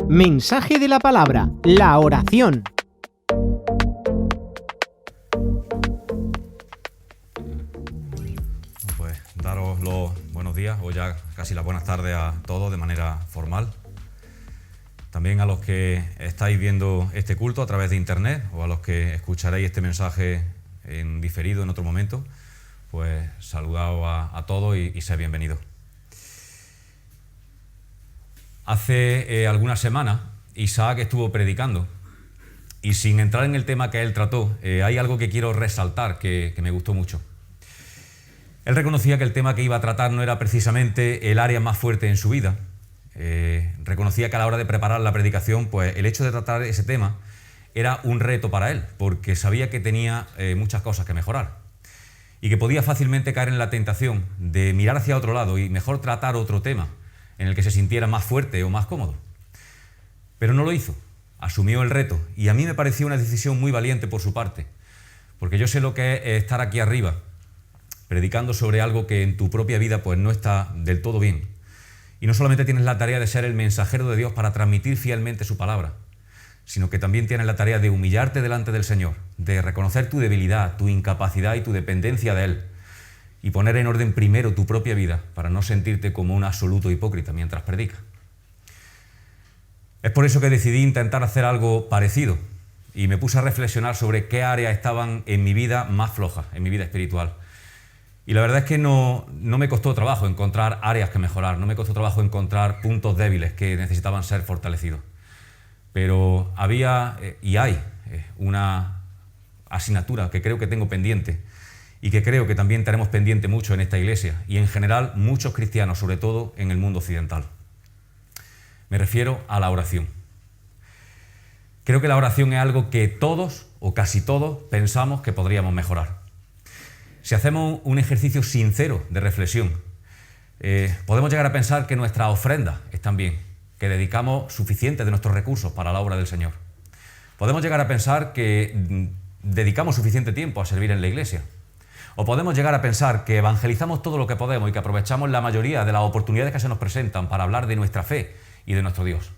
Mensaje de la palabra, la oración. Pues daros los buenos días o ya casi las buenas tardes a todos de manera formal. También a los que estáis viendo este culto a través de internet o a los que escucharéis este mensaje en diferido en otro momento, pues saludaos a todos y sed bienvenidos. Hace algunas semanas Isaac estuvo predicando y sin entrar en el tema que él trató, hay algo que quiero resaltar que me gustó mucho. Él reconocía que el tema que iba a tratar no era precisamente el área más fuerte en su vida. Reconocía que a la hora de preparar la predicación, pues el hecho de tratar ese tema era un reto para él, porque sabía que tenía muchas cosas que mejorar y que podía fácilmente caer en la tentación de mirar hacia otro lado y mejor tratar otro tema en el que se sintiera más fuerte o más cómodo. Pero no lo hizo, asumió el reto y a mí me pareció una decisión muy valiente por su parte, porque yo sé lo que es estar aquí arriba predicando sobre algo que en tu propia vida pues no está del todo bien. Y no solamente tienes la tarea de ser el mensajero de Dios para transmitir fielmente su palabra, sino que también tienes la tarea de humillarte delante del Señor, de reconocer tu debilidad, tu incapacidad y tu dependencia de Él, y poner en orden primero tu propia vida para no sentirte como un absoluto hipócrita mientras predicas. Es por eso que decidí intentar hacer algo parecido y me puse a reflexionar sobre qué áreas estaban en mi vida más flojas, en mi vida espiritual. Y la verdad es que no me costó trabajo encontrar áreas que mejorar, no me costó trabajo encontrar puntos débiles que necesitaban ser fortalecidos. Pero había y hay una asignatura que creo que tengo pendiente y que creo que también tenemos pendiente mucho en esta iglesia y en general muchos cristianos, sobre todo en el mundo occidental. Me refiero a la oración. Creo que la oración es algo que todos o casi todos pensamos que podríamos mejorar. Si hacemos un ejercicio sincero de reflexión, podemos llegar a pensar que nuestras ofrendas están bien, que dedicamos suficiente de nuestros recursos para la obra del Señor. Podemos llegar a pensar que dedicamos suficiente tiempo a servir en la iglesia. O podemos llegar a pensar que evangelizamos todo lo que podemos y que aprovechamos la mayoría de las oportunidades que se nos presentan para hablar de nuestra fe y de nuestro Dios.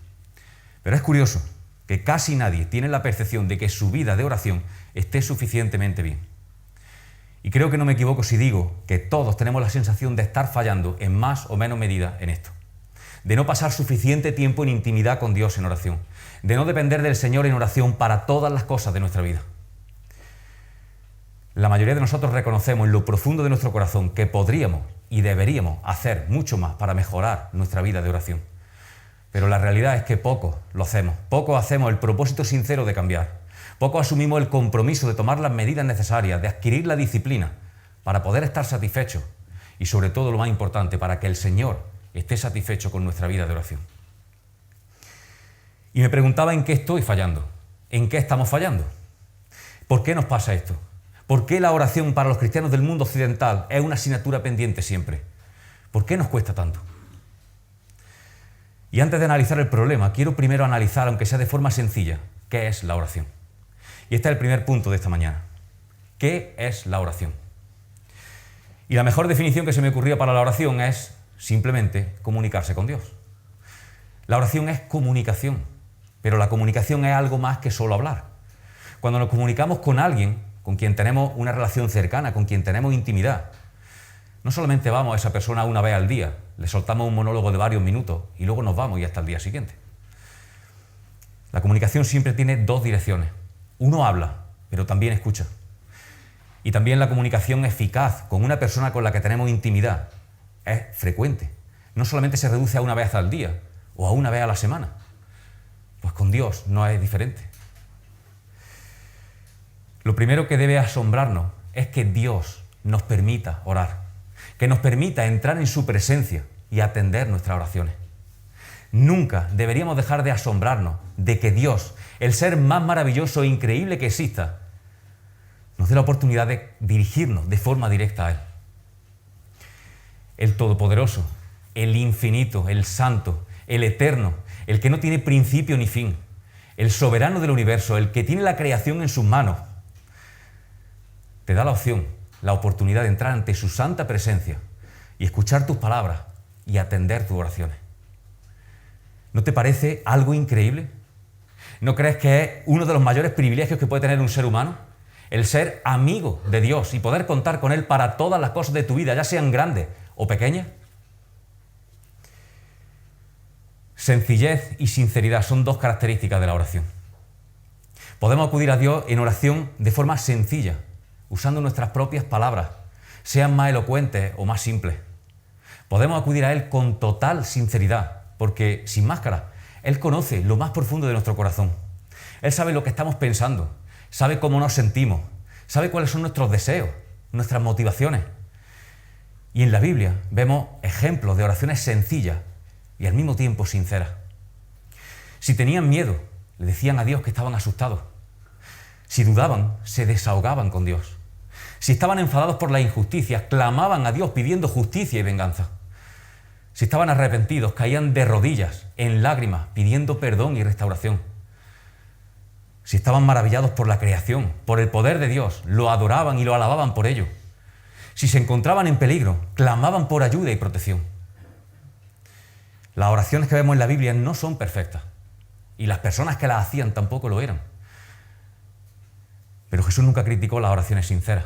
Pero es curioso que casi nadie tiene la percepción de que su vida de oración esté suficientemente bien. Y creo que no me equivoco si digo que todos tenemos la sensación de estar fallando en más o menos medida en esto. De no pasar suficiente tiempo en intimidad con Dios en oración. De no depender del Señor en oración para todas las cosas de nuestra vida. La mayoría de nosotros reconocemos en lo profundo de nuestro corazón que podríamos y deberíamos hacer mucho más para mejorar nuestra vida de oración. Pero la realidad es que poco lo hacemos. Poco hacemos el propósito sincero de cambiar. Poco asumimos el compromiso de tomar las medidas necesarias, de adquirir la disciplina para poder estar satisfechos y sobre todo lo más importante, para que el Señor esté satisfecho con nuestra vida de oración. Y me preguntaba en qué estoy fallando, en qué estamos fallando. ¿Por qué nos pasa esto? ¿Por qué la oración para los cristianos del mundo occidental es una asignatura pendiente siempre? ¿Por qué nos cuesta tanto? Y antes de analizar el problema, quiero primero analizar, aunque sea de forma sencilla, qué es la oración. Y este es el primer punto de esta mañana. ¿Qué es la oración? Y la mejor definición que se me ocurrió para la oración es simplemente comunicarse con Dios. La oración es comunicación, pero la comunicación es algo más que solo hablar. Cuando nos comunicamos con alguien, con quien tenemos una relación cercana, con quien tenemos intimidad, no solamente vamos a esa persona una vez al día, le soltamos un monólogo de varios minutos y luego nos vamos y hasta el día siguiente. La comunicación siempre tiene dos direcciones. Uno habla, pero también escucha. Y también la comunicación eficaz con una persona con la que tenemos intimidad es frecuente. No solamente se reduce a una vez al día o a una vez a la semana. Pues con Dios no es diferente. Lo primero que debe asombrarnos es que Dios nos permita orar, que nos permita entrar en su presencia y atender nuestras oraciones. Nunca deberíamos dejar de asombrarnos de que Dios, el ser más maravilloso e increíble que exista, nos dé la oportunidad de dirigirnos de forma directa a Él. El Todopoderoso, el Infinito, el Santo, el Eterno, el que no tiene principio ni fin, el Soberano del Universo, el que tiene la creación en sus manos, te da la opción, la oportunidad de entrar ante su santa presencia y escuchar tus palabras y atender tus oraciones. ¿No te parece algo increíble? ¿No crees que es uno de los mayores privilegios que puede tener un ser humano? El ser amigo de Dios y poder contar con Él para todas las cosas de tu vida, ya sean grandes o pequeñas. Sencillez y sinceridad son dos características de la oración. Podemos acudir a Dios en oración de forma sencilla, usando nuestras propias palabras, sean más elocuentes o más simples. Podemos acudir a Él con total sinceridad, porque sin máscara, Él conoce lo más profundo de nuestro corazón. Él sabe lo que estamos pensando, sabe cómo nos sentimos, sabe cuáles son nuestros deseos, nuestras motivaciones. Y en la Biblia vemos ejemplos de oraciones sencillas y al mismo tiempo sinceras. Si tenían miedo, le decían a Dios que estaban asustados. Si dudaban, se desahogaban con Dios. Si estaban enfadados por la injusticia, clamaban a Dios pidiendo justicia y venganza. Si estaban arrepentidos, caían de rodillas, en lágrimas, pidiendo perdón y restauración. Si estaban maravillados por la creación, por el poder de Dios, lo adoraban y lo alababan por ello. Si se encontraban en peligro, clamaban por ayuda y protección. Las oraciones que vemos en la Biblia no son perfectas, y las personas que las hacían tampoco lo eran. Pero Jesús nunca criticó las oraciones sinceras,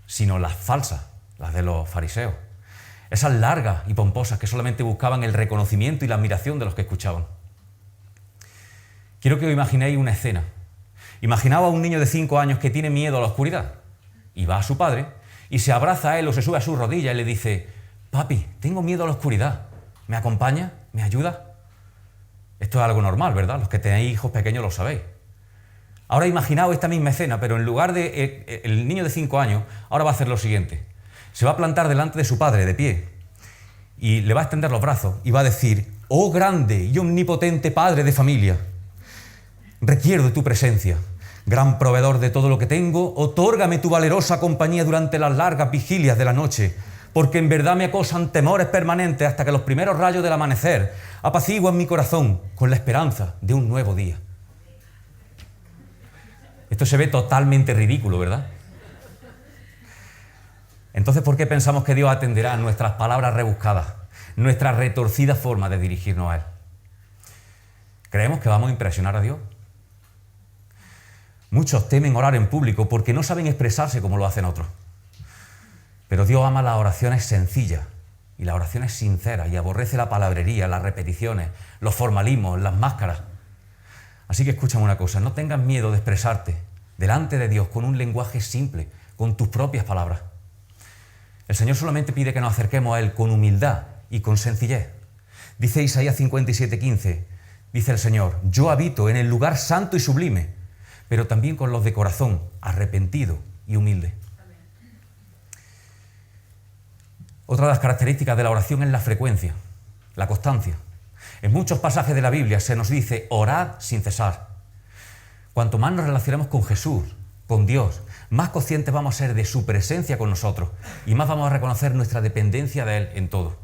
sino las falsas, las de los fariseos. Esas largas y pomposas que solamente buscaban el reconocimiento y la admiración de los que escuchaban. Quiero que os imaginéis una escena. Imaginaos a un niño de 5 años que tiene miedo a la oscuridad y va a su padre y se abraza a él o se sube a su rodilla y le dice: papi, tengo miedo a la oscuridad, ¿me acompaña? ¿Me ayuda? Esto es algo normal, ¿verdad? Los que tenéis hijos pequeños lo sabéis. Ahora imaginaos esta misma escena, pero en lugar de el niño de 5 años, ahora va a hacer lo siguiente. Se va a plantar delante de su padre, de pie, y le va a extender los brazos y va a decir: oh grande y omnipotente Padre de familia, requiero de tu presencia. Gran proveedor de todo lo que tengo, otórgame tu valerosa compañía durante las largas vigilias de la noche, porque en verdad me acosan temores permanentes hasta que los primeros rayos del amanecer apaciguan mi corazón con la esperanza de un nuevo día. Esto se ve totalmente ridículo, ¿verdad? Entonces, ¿por qué pensamos que Dios atenderá a nuestras palabras rebuscadas, nuestra retorcida forma de dirigirnos a Él? ¿Creemos que vamos a impresionar a Dios? Muchos temen orar en público porque no saben expresarse como lo hacen otros. Pero Dios ama las oraciones sencillas y las oraciones sinceras y aborrece la palabrería, las repeticiones, los formalismos, las máscaras. Así que escúchame una cosa, no tengas miedo de expresarte delante de Dios con un lenguaje simple, con tus propias palabras. El Señor solamente pide que nos acerquemos a Él con humildad y con sencillez. Dice Isaías 57:15, dice el Señor: yo habito en el lugar santo y sublime, pero también con los de corazón arrepentido y humilde. Otra de las características de la oración es la frecuencia, la constancia. En muchos pasajes de la Biblia se nos dice: orad sin cesar. Cuanto más nos relacionemos con Jesús, con Dios, más conscientes vamos a ser de su presencia con nosotros y más vamos a reconocer nuestra dependencia de Él en todo.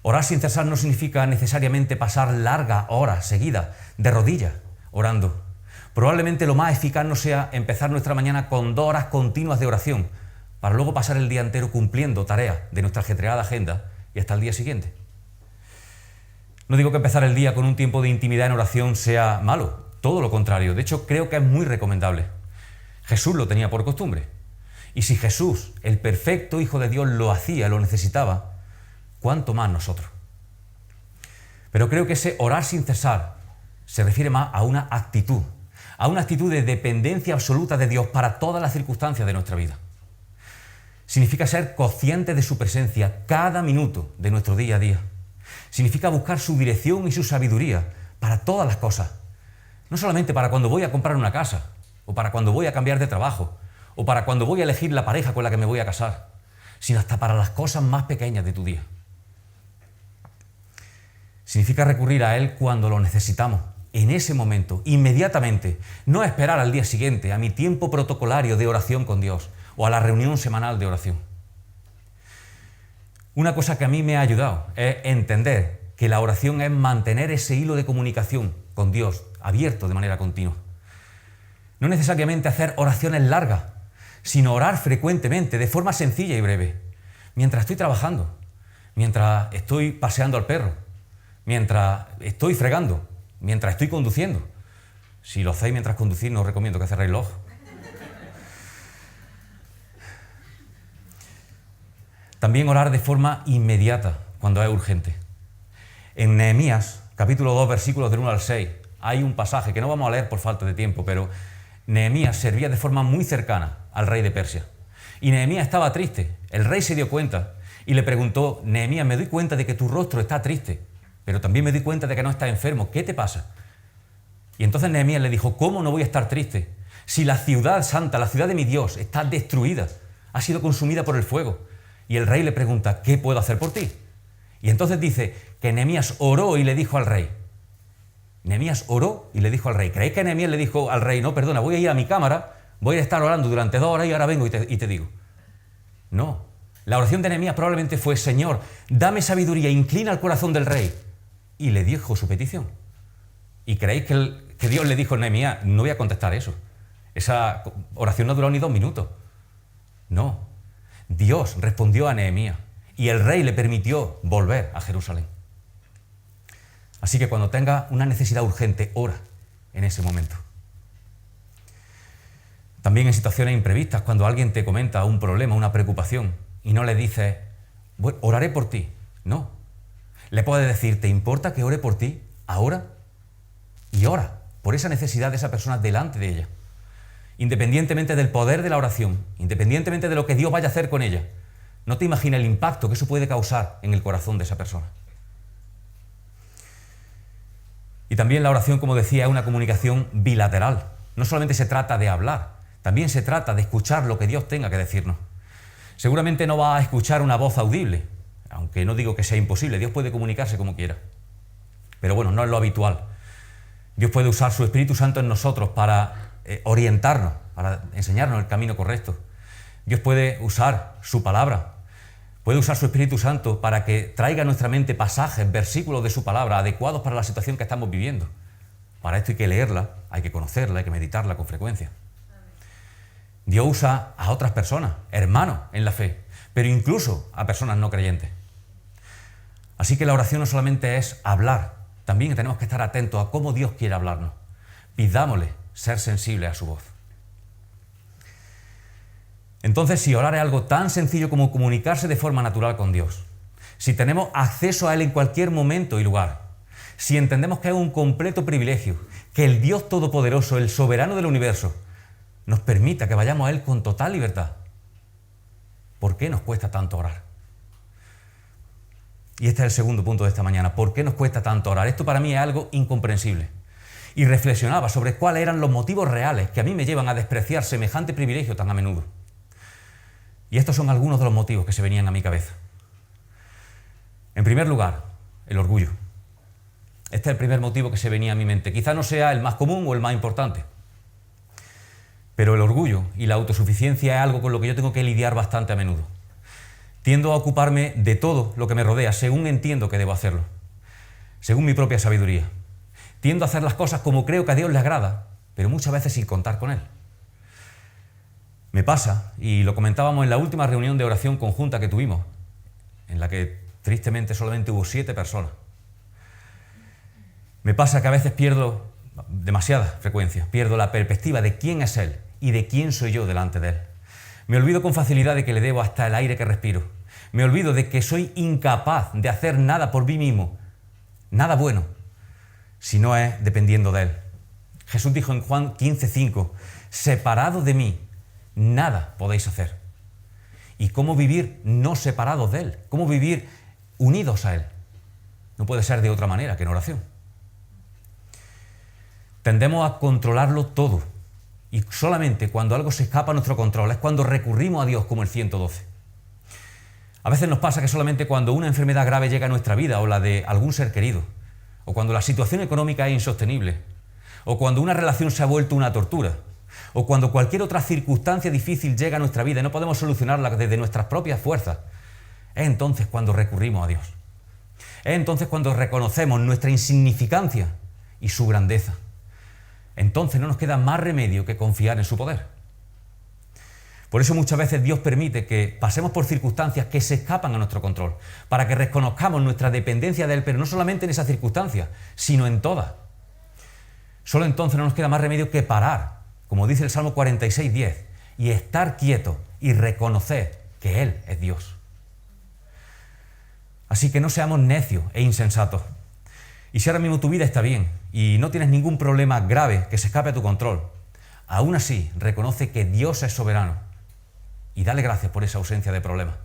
Orar sin cesar no significa necesariamente pasar largas horas seguidas de rodillas orando. Probablemente lo más eficaz no sea empezar nuestra mañana con 2 horas continuas de oración para luego pasar el día entero cumpliendo tareas de nuestra ajetreada agenda y hasta el día siguiente. No digo que empezar el día con un tiempo de intimidad en oración sea malo, todo lo contrario. De hecho, creo que es muy recomendable. Jesús lo tenía por costumbre. Y si Jesús, el perfecto Hijo de Dios, lo hacía, lo necesitaba, ¿cuánto más nosotros? Pero creo que ese orar sin cesar se refiere más a una actitud de dependencia absoluta de Dios para todas las circunstancias de nuestra vida. Significa ser conscientes de su presencia cada minuto de nuestro día a día. Significa buscar su dirección y su sabiduría para todas las cosas. No solamente para cuando voy a comprar una casa, o para cuando voy a cambiar de trabajo, o para cuando voy a elegir la pareja con la que me voy a casar, sino hasta para las cosas más pequeñas de tu día. Significa recurrir a Él cuando lo necesitamos, en ese momento, inmediatamente, no esperar al día siguiente, a mi tiempo protocolario de oración con Dios, o a la reunión semanal de oración. Una cosa que a mí me ha ayudado es entender que la oración es mantener ese hilo de comunicación con Dios abierto de manera continua. No necesariamente hacer oraciones largas, sino orar frecuentemente, de forma sencilla y breve, mientras estoy trabajando, mientras estoy paseando al perro, mientras estoy fregando, mientras estoy conduciendo. Si lo hacéis mientras conducís, no os recomiendo que cerréis los ojos. También orar de forma inmediata cuando es urgente. En Nehemías, capítulo 2, versículos del 1 al 6, hay un pasaje que no vamos a leer por falta de tiempo, pero Nehemías servía de forma muy cercana al rey de Persia. Y Nehemías estaba triste. El rey se dio cuenta y le preguntó: Nehemías, me doy cuenta de que tu rostro está triste, pero también me doy cuenta de que no estás enfermo. ¿Qué te pasa? Y entonces Nehemías le dijo: ¿cómo no voy a estar triste? Si la ciudad santa, la ciudad de mi Dios, está destruida, ha sido consumida por el fuego. Y el rey le pregunta: ¿qué puedo hacer por ti? Y entonces dice que Nehemías oró y le dijo al rey. Nehemías oró y le dijo al rey. ¿Creéis que Nehemías le dijo al rey: no, perdona, voy a ir a mi cámara, voy a estar orando durante 2 horas y ahora vengo y te digo? No. La oración de Nehemías probablemente fue: Señor, dame sabiduría, inclina el corazón del rey. Y le dijo su petición. ¿Y creéis que Dios le dijo a Nehemías: no voy a contestar eso? Esa oración no duró ni 2 minutos. No. Dios respondió a Nehemías y el rey le permitió volver a Jerusalén. Así que cuando tengas una necesidad urgente, ora en ese momento. También en situaciones imprevistas, cuando alguien te comenta un problema, una preocupación, y no le dices: bueno, oraré por ti. No. Le puedes decir: ¿te importa que ore por ti ahora? Y ora por esa necesidad de esa persona delante de ella. Independientemente del poder de la oración, independientemente de lo que Dios vaya a hacer con ella, no te imaginas el impacto que eso puede causar en el corazón de esa persona. Y también la oración, como decía, es una comunicación bilateral. No solamente se trata de hablar, también se trata de escuchar lo que Dios tenga que decirnos. Seguramente no va a escuchar una voz audible, aunque no digo que sea imposible. Dios puede comunicarse como quiera. Pero bueno, no es lo habitual. Dios puede usar su Espíritu Santo en nosotros para orientarnos, para enseñarnos el camino correcto. Dios puede usar su palabra, puede usar su Espíritu Santo para que traiga a nuestra mente pasajes, versículos de su palabra adecuados para la situación que estamos viviendo. Para esto hay que leerla, hay que conocerla, hay que meditarla con frecuencia. Dios usa a otras personas, hermanos en la fe, pero incluso a personas no creyentes. Así que la oración no solamente es hablar, también tenemos que estar atentos a cómo Dios quiere hablarnos. Pidámosle ser sensibles a su voz. Entonces, si orar es algo tan sencillo como comunicarse de forma natural con Dios, si tenemos acceso a Él en cualquier momento y lugar, si entendemos que es un completo privilegio que el Dios Todopoderoso, el soberano del universo, nos permita que vayamos a Él con total libertad, ¿por qué nos cuesta tanto orar? Y este es el segundo punto de esta mañana. ¿Por qué nos cuesta tanto orar? Esto para mí es algo incomprensible. Y reflexionaba sobre cuáles eran los motivos reales que a mí me llevan a despreciar semejante privilegio tan a menudo. Y estos son algunos de los motivos que se venían a mi cabeza. En primer lugar, el orgullo. Este es el primer motivo que se venía a mi mente. Quizá no sea el más común o el más importante, pero el orgullo y la autosuficiencia es algo con lo que yo tengo que lidiar bastante a menudo. Tiendo a ocuparme de todo lo que me rodea según entiendo que debo hacerlo, según mi propia sabiduría. Tiendo a hacer las cosas como creo que a Dios le agrada, pero muchas veces sin contar con Él. Me pasa, y lo comentábamos en la última reunión de oración conjunta que tuvimos, en la que tristemente solamente hubo 7 personas. Me pasa que a veces pierdo, demasiada frecuencia, pierdo la perspectiva de quién es Él y de quién soy yo delante de Él. Me olvido con facilidad de que le debo hasta el aire que respiro. Me olvido de que soy incapaz de hacer nada por mí mismo, nada bueno, si no es dependiendo de Él. Jesús dijo en Juan 15:5, separado de mí, nada podéis hacer. ¿Y cómo vivir no separados de Él? ¿Cómo vivir unidos a Él? No puede ser de otra manera que en oración. Tendemos a controlarlo todo. Y solamente cuando algo se escapa a nuestro control es cuando recurrimos a Dios, como el 112. A veces nos pasa que solamente cuando una enfermedad grave llega a nuestra vida o la de algún ser querido, o cuando la situación económica es insostenible, o cuando una relación se ha vuelto una tortura, o cuando cualquier otra circunstancia difícil llega a nuestra vida y no podemos solucionarla desde nuestras propias fuerzas, es entonces cuando recurrimos a Dios. Es entonces cuando reconocemos nuestra insignificancia y su grandeza. Entonces no nos queda más remedio que confiar en su poder. Por eso muchas veces Dios permite que pasemos por circunstancias que se escapan a nuestro control, para que reconozcamos nuestra dependencia de Él, pero no solamente en esas circunstancias, sino en todas. Solo entonces no nos queda más remedio que parar, como dice el Salmo 46:10, y estar quietos y reconocer que Él es Dios. Así que no seamos necios e insensatos. Y si ahora mismo tu vida está bien y no tienes ningún problema grave que se escape a tu control, aún así reconoce que Dios es soberano y dale gracias por esa ausencia de problemas.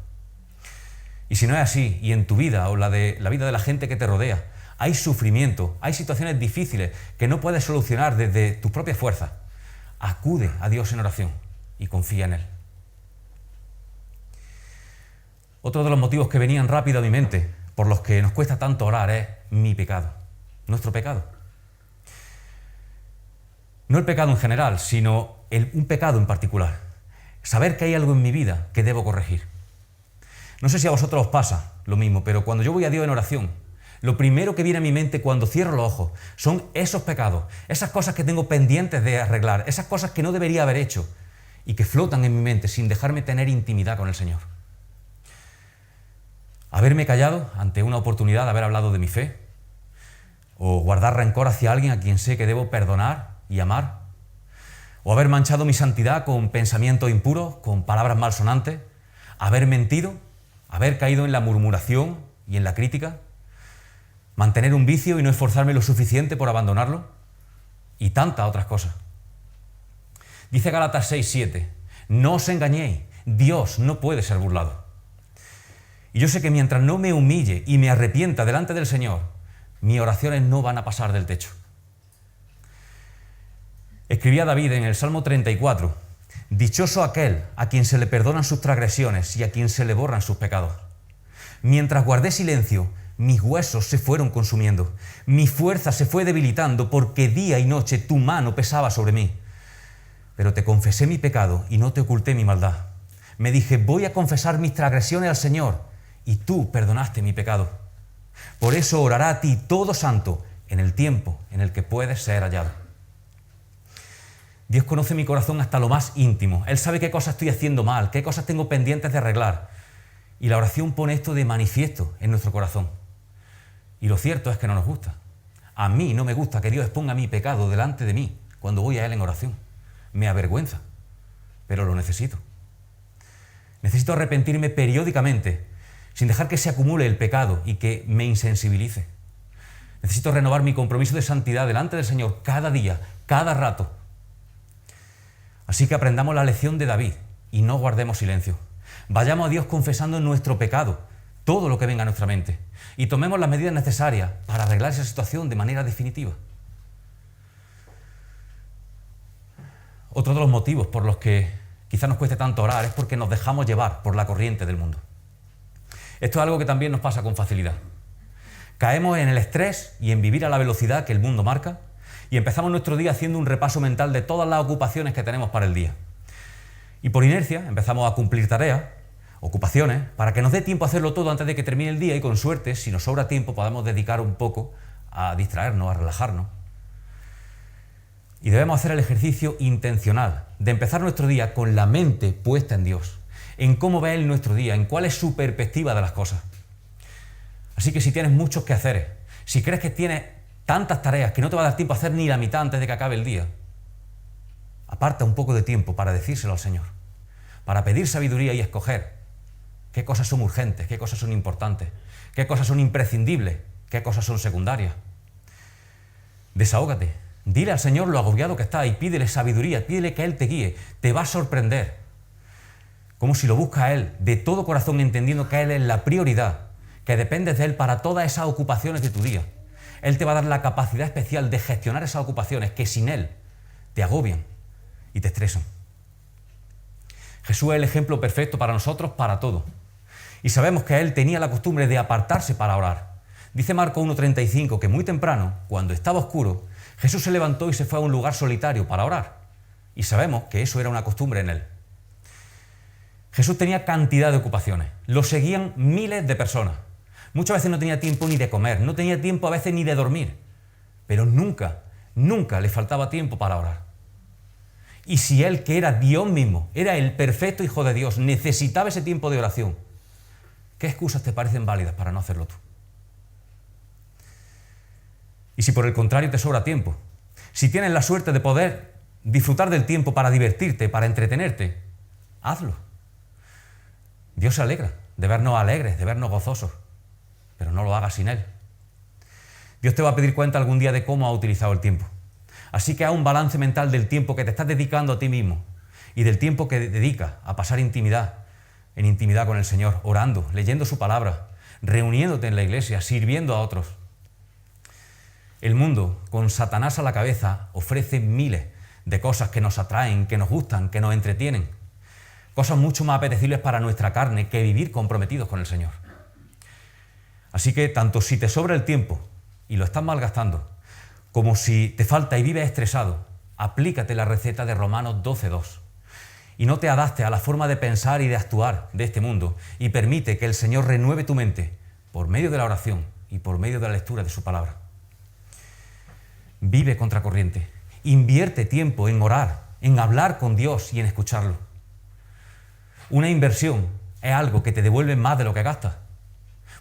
Y si no es así, y en tu vida o la vida de la gente que te rodea, hay sufrimiento, hay situaciones difíciles que no puedes solucionar desde tus propias fuerzas, acude a Dios en oración y confía en Él. Otro de los motivos que venían rápido a mi mente, por los que nos cuesta tanto orar, es mi pecado, nuestro pecado. No el pecado en general, sino un pecado en particular. Saber que hay algo en mi vida que debo corregir. No sé si a vosotros os pasa lo mismo, pero cuando yo voy a Dios en oración, lo primero que viene a mi mente cuando cierro los ojos son esos pecados, esas cosas que tengo pendientes de arreglar, esas cosas que no debería haber hecho y que flotan en mi mente sin dejarme tener intimidad con el Señor. Haberme callado ante una oportunidad de haber hablado de mi fe, o guardar rencor hacia alguien a quien sé que debo perdonar y amar, o haber manchado mi santidad con pensamientos impuros, con palabras malsonantes, haber mentido, haber caído en la murmuración y en la crítica, mantener un vicio y no esforzarme lo suficiente por abandonarlo, y tantas otras cosas. Dice Gálatas 6:7, no os engañéis, Dios no puede ser burlado. Y yo sé que mientras no me humille y me arrepienta delante del Señor, mis oraciones no van a pasar del techo. Escribía David en el Salmo 34, dichoso aquel a quien se le perdonan sus transgresiones y a quien se le borran sus pecados. Mientras guardé silencio, mis huesos se fueron consumiendo, mi fuerza se fue debilitando porque día y noche tu mano pesaba sobre mí. Pero te confesé mi pecado y no te oculté mi maldad. Me dije, voy a confesar mis transgresiones al Señor y tú perdonaste mi pecado. Por eso orará a ti todo santo en el tiempo en el que puedes ser hallado. Dios conoce mi corazón hasta lo más íntimo. Él sabe qué cosas estoy haciendo mal, qué cosas tengo pendientes de arreglar. Y la oración pone esto de manifiesto en nuestro corazón. Y lo cierto es que no nos gusta. A mí no me gusta que Dios exponga mi pecado delante de mí cuando voy a Él en oración. Me avergüenza, pero lo necesito. Necesito arrepentirme periódicamente, sin dejar que se acumule el pecado y que me insensibilice. Necesito renovar mi compromiso de santidad delante del Señor cada día, cada rato. Así que aprendamos la lección de David y no guardemos silencio. Vayamos a Dios confesando nuestro pecado, todo lo que venga a nuestra mente, y tomemos las medidas necesarias para arreglar esa situación de manera definitiva. Otro de los motivos por los que quizás nos cueste tanto orar es porque nos dejamos llevar por la corriente del mundo. Esto es algo que también nos pasa con facilidad. Caemos en el estrés y en vivir a la velocidad que el mundo marca y empezamos nuestro día haciendo un repaso mental de todas las ocupaciones que tenemos para el día. Y por inercia empezamos a cumplir tareas, ocupaciones, para que nos dé tiempo a hacerlo todo antes de que termine el día y con suerte, si nos sobra tiempo, podamos dedicar un poco a distraernos, a relajarnos. Y debemos hacer el ejercicio intencional de empezar nuestro día con la mente puesta en Dios, en cómo ve Él nuestro día, en cuál es su perspectiva de las cosas. Así que si tienes muchos quehaceres, si crees que tienes tantas tareas que no te va a dar tiempo a hacer ni la mitad antes de que acabe el día, aparta un poco de tiempo para decírselo al Señor, para pedir sabiduría y escoger qué cosas son urgentes, qué cosas son importantes, qué cosas son imprescindibles, qué cosas son secundarias. Desahógate, dile al Señor lo agobiado que está y pídele sabiduría, pídele que Él te guíe, te va a sorprender. Como si lo buscas a Él de todo corazón, entendiendo que Él es la prioridad, que dependes de Él para todas esas ocupaciones de tu día. Él te va a dar la capacidad especial de gestionar esas ocupaciones que sin Él te agobian y te estresan. Jesús es el ejemplo perfecto para nosotros, para todo. Y sabemos que Él tenía la costumbre de apartarse para orar. Dice Marcos 1:35 que muy temprano, cuando estaba oscuro, Jesús se levantó y se fue a un lugar solitario para orar. Y sabemos que eso era una costumbre en Él. Jesús tenía cantidad de ocupaciones. Lo seguían miles de personas. Muchas veces no tenía tiempo ni de comer, no tenía tiempo a veces ni de dormir. Pero nunca le faltaba tiempo para orar. Y si Él, que era Dios mismo, era el perfecto Hijo de Dios, necesitaba ese tiempo de oración, ¿qué excusas te parecen válidas para no hacerlo tú? Y si por el contrario te sobra tiempo, si tienes la suerte de poder disfrutar del tiempo para divertirte, para entretenerte, hazlo. Dios se alegra de vernos alegres, de vernos gozosos, pero no lo hagas sin Él. Dios te va a pedir cuenta algún día de cómo has utilizado el tiempo. Así que haz un balance mental del tiempo que te estás dedicando a ti mismo y del tiempo que dedicas a pasar en intimidad con el Señor, orando, leyendo su palabra, reuniéndote en la iglesia, sirviendo a otros. El mundo, con Satanás a la cabeza, ofrece miles de cosas que nos atraen, que nos gustan, que nos entretienen. Cosas mucho más apetecibles para nuestra carne que vivir comprometidos con el Señor. Así que tanto si te sobra el tiempo y lo estás malgastando, como si te falta y vives estresado, aplícate la receta de Romanos 12:2. Y no te adaptes a la forma de pensar y de actuar de este mundo y permite que el Señor renueve tu mente por medio de la oración y por medio de la lectura de su palabra. Vive contracorriente. Invierte tiempo en orar, en hablar con Dios y en escucharlo. Una inversión es algo que te devuelve más de lo que gastas.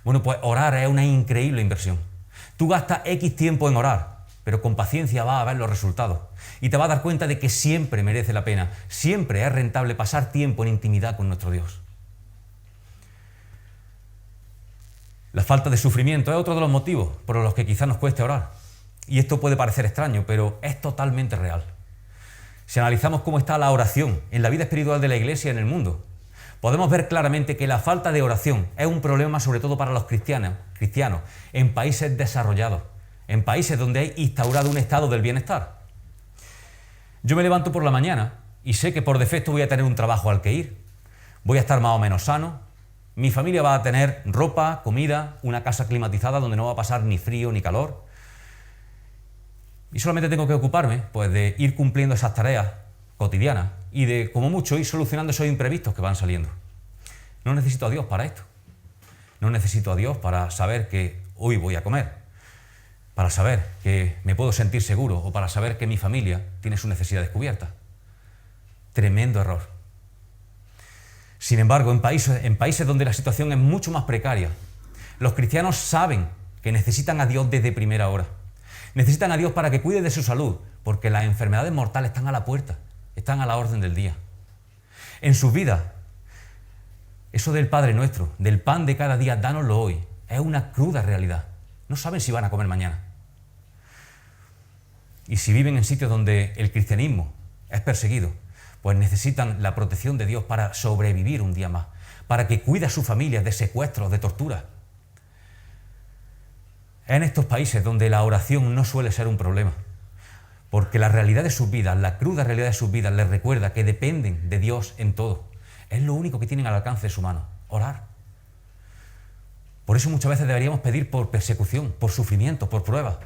Bueno, pues orar es una increíble inversión. Tú gastas X tiempo en orar, pero con paciencia vas a ver los resultados. Y te vas a dar cuenta de que siempre merece la pena, siempre es rentable pasar tiempo en intimidad con nuestro Dios. La falta de sufrimiento es otro de los motivos por los que quizás nos cueste orar. Y esto puede parecer extraño, pero es totalmente real. Si analizamos cómo está la oración en la vida espiritual de la Iglesia y en el mundo, podemos ver claramente que la falta de oración es un problema sobre todo para los cristianos en países desarrollados, en países donde hay instaurado un estado del bienestar. Yo me levanto por la mañana y sé que por defecto voy a tener un trabajo al que ir, voy a estar más o menos sano, mi familia va a tener ropa, comida, una casa climatizada donde no va a pasar ni frío ni calor. Y solamente tengo que ocuparme pues, de ir cumpliendo esas tareas cotidianas y de, como mucho, ir solucionando esos imprevistos que van saliendo. No necesito a Dios para esto. No necesito a Dios para saber que hoy voy a comer, para saber que me puedo sentir seguro o para saber que mi familia tiene sus necesidades cubiertas. Tremendo error. Sin embargo, en países donde la situación es mucho más precaria, los cristianos saben que necesitan a Dios desde primera hora. Necesitan a Dios para que cuide de su salud, porque las enfermedades mortales están a la puerta, están a la orden del día. En sus vidas, eso del Padre Nuestro, del pan de cada día, dánoslo hoy, es una cruda realidad. No saben si van a comer mañana. Y si viven en sitios donde el cristianismo es perseguido, pues necesitan la protección de Dios para sobrevivir un día más, para que cuide a sus familias de secuestros, de torturas. Es en estos países donde la oración no suele ser un problema, porque la realidad de sus vidas, la cruda realidad de sus vidas, les recuerda que dependen de Dios en todo. Es lo único que tienen al alcance de su mano, orar. Por eso muchas veces deberíamos pedir por persecución, por sufrimiento, por pruebas,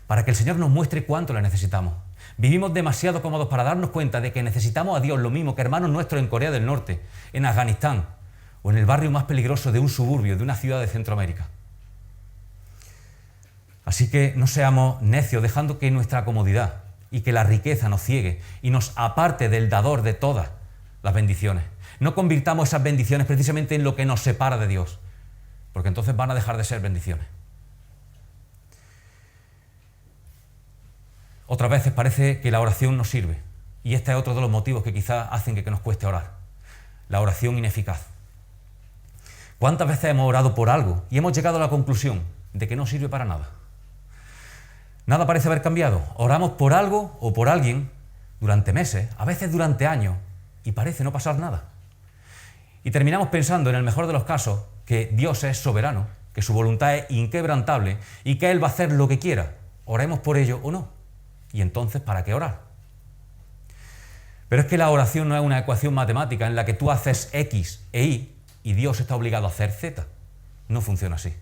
para que el Señor nos muestre cuánto le necesitamos. Vivimos demasiado cómodos para darnos cuenta de que necesitamos a Dios lo mismo que hermanos nuestros en Corea del Norte, en Afganistán o en el barrio más peligroso de un suburbio, de una ciudad de Centroamérica. Así que no seamos necios dejando que nuestra comodidad y que la riqueza nos ciegue y nos aparte del dador de todas las bendiciones. No convirtamos esas bendiciones precisamente en lo que nos separa de Dios, porque entonces van a dejar de ser bendiciones. Otras veces parece que la oración no sirve, y este es otro de los motivos que quizás hacen que nos cueste orar. La oración ineficaz. ¿Cuántas veces hemos orado por algo y hemos llegado a la conclusión de que no sirve para nada? Nada parece haber cambiado. Oramos por algo o por alguien durante meses, a veces durante años, y parece no pasar nada. Y terminamos pensando, en el mejor de los casos, que Dios es soberano, que su voluntad es inquebrantable y que Él va a hacer lo que quiera, oremos por ello o no. Y entonces, ¿para qué orar? Pero es que la oración no es una ecuación matemática en la que tú haces X e Y y Dios está obligado a hacer Z. No funciona así.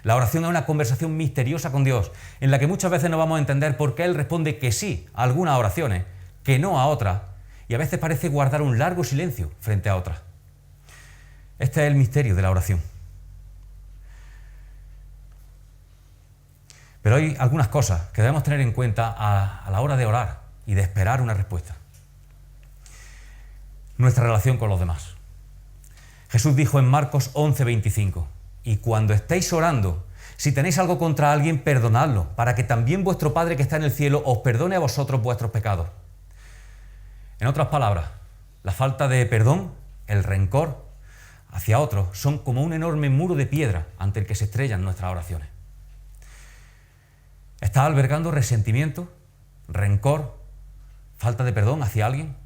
La oración es una conversación misteriosa con Dios, en la que muchas veces no vamos a entender por qué Él responde que sí a algunas oraciones, que no a otras, y a veces parece guardar un largo silencio frente a otras. Este es el misterio de la oración. Pero hay algunas cosas que debemos tener en cuenta a la hora de orar y de esperar una respuesta. nuestra relación con los demás. Jesús dijo en Marcos 11:25, y cuando estéis orando, si tenéis algo contra alguien, perdonadlo, para que también vuestro Padre que está en el cielo os perdone a vosotros vuestros pecados. En otras palabras, la falta de perdón, el rencor hacia otros, son como un enorme muro de piedra ante el que se estrellan nuestras oraciones. ¿Estás albergando resentimiento, rencor, falta de perdón hacia alguien?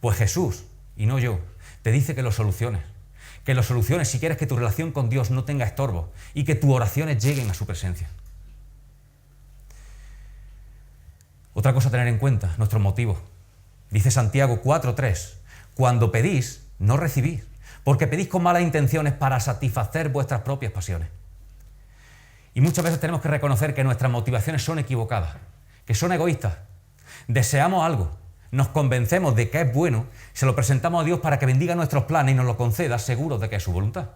Pues Jesús, y no yo, te dice que lo soluciones. Que lo soluciones si quieres que tu relación con Dios no tenga estorbo y que tus oraciones lleguen a su presencia. Otra cosa a tener en cuenta, nuestros motivos. Dice Santiago 4:3, cuando pedís, no recibís, porque pedís con malas intenciones para satisfacer vuestras propias pasiones. Y muchas veces tenemos que reconocer que nuestras motivaciones son equivocadas, que son egoístas. Deseamos algo, nos convencemos de que es bueno, se lo presentamos a Dios para que bendiga nuestros planes y nos lo conceda seguros de que es su voluntad.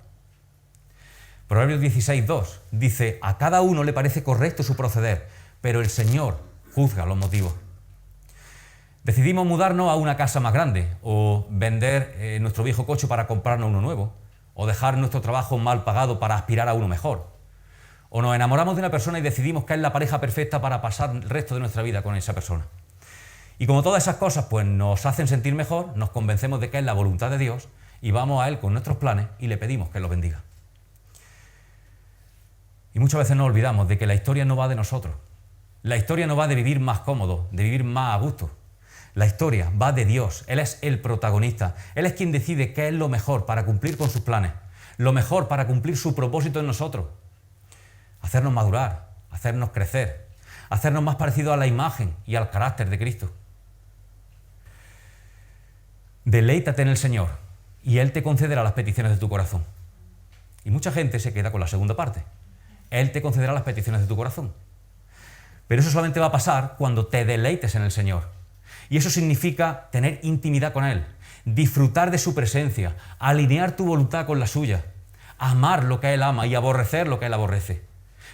Proverbios 16:2 dice, a cada uno le parece correcto su proceder, pero el Señor juzga los motivos. Decidimos mudarnos a una casa más grande, o vender nuestro viejo coche para comprarnos uno nuevo, o dejar nuestro trabajo mal pagado para aspirar a uno mejor. O nos enamoramos de una persona y decidimos que es la pareja perfecta para pasar el resto de nuestra vida con esa persona. Y como todas esas cosas pues nos hacen sentir mejor, nos convencemos de que es la voluntad de Dios y vamos a Él con nuestros planes y le pedimos que los bendiga. Y muchas veces nos olvidamos de que la historia no va de nosotros. La historia no va de vivir más cómodo, de vivir más a gusto. La historia va de Dios. Él es el protagonista. Él es quien decide qué es lo mejor para cumplir con sus planes, lo mejor para cumplir su propósito en nosotros. Hacernos madurar, hacernos crecer, hacernos más parecidos a la imagen y al carácter de Cristo. Deleítate en el Señor y Él te concederá las peticiones de tu corazón. Y mucha gente se queda con la segunda parte. Él te concederá las peticiones de tu corazón. Pero eso solamente va a pasar cuando te deleites en el Señor. Y eso significa tener intimidad con Él, disfrutar de su presencia, alinear tu voluntad con la suya, amar lo que Él ama y aborrecer lo que Él aborrece.